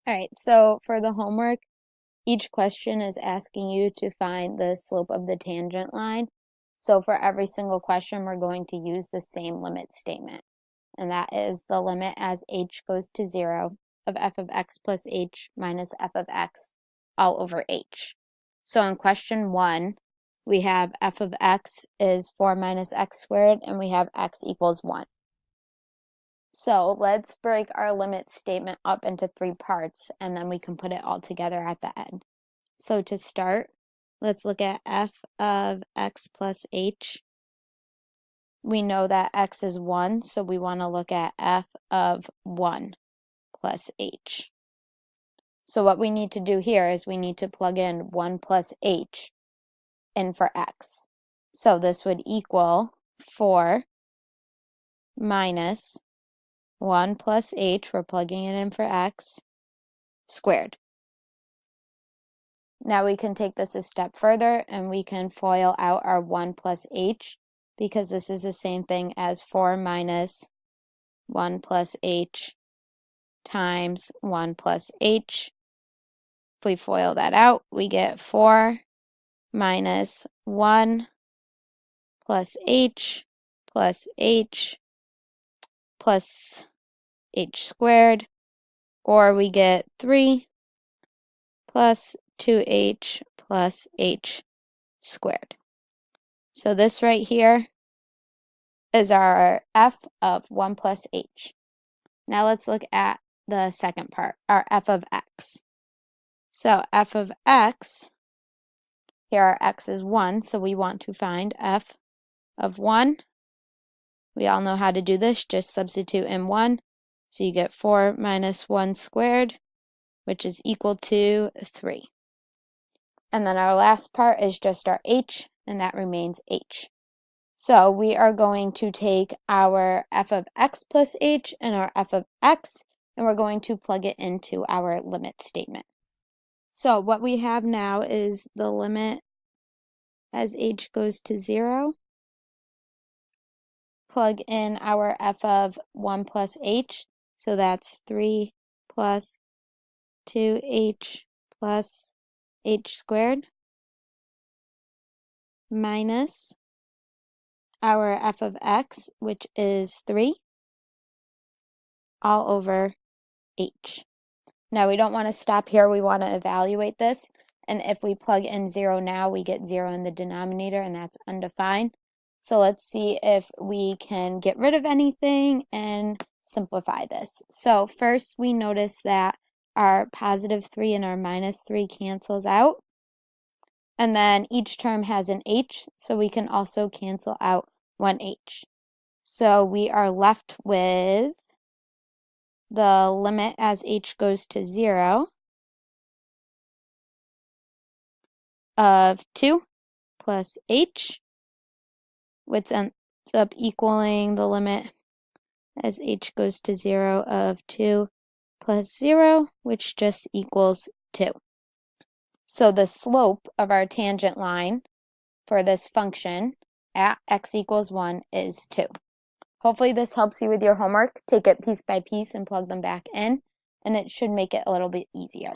All right, so for the homework, each question is asking you to find the slope of the tangent line. So for every single question, we're going to use the same limit statement. And that is the limit as h goes to 0 of f of x plus h minus f of x all over h. So in question 1, we have f of x is 4 minus x squared, and we have x equals 1. So let's break our limit statement up into 3 parts, and then we can put it all together at the end. So to start, let's look at f of x plus h. We know that x is 1, so we want to look at f of 1 plus h. So what we need to do here is we need to plug in 1 plus h in for x. So this would equal 4 minus 1 plus h, we're plugging it in for x, squared. Now we can take this a step further and we can FOIL out our 1 plus h, because this is the same thing as 4 minus 1 plus h times 1 plus h. If we FOIL that out, we get 4 minus 1 plus h plus h squared, or we get 3 plus 2h plus h squared. So this right here is our f of 1 plus h. Now let's look at the second part, our f of x. So f of x, here our x is 1, so we want to find f of 1. We all know how to do this, just substitute in 1. So you get 4 minus 1 squared, which is equal to 3. And then our last part is just our h, and that remains h. So we are going to take our f of x plus h and our f of x, and we're going to plug it into our limit statement. So what we have now is the limit as h goes to 0. Plug in our f of 1 plus h, so that's 3 plus 2h plus h squared, minus our f of x, which is 3, all over h. Now we don't want to stop here, we want to evaluate this, and if we plug in 0 now, we get 0 in the denominator, and that's undefined. So let's see if we can get rid of anything and simplify this. So first we notice that our positive 3 and our minus 3 cancels out, and then each term has an h, so we can also cancel out 1h. So we are left with the limit as h goes to 0 of 2 plus h, which ends up equaling the limit as h goes to 0 of 2 plus 0, which just equals 2. So the slope of our tangent line for this function at x equals 1 is 2. Hopefully this helps you with your homework. Take it piece by piece and plug them back in, and it should make it a little bit easier.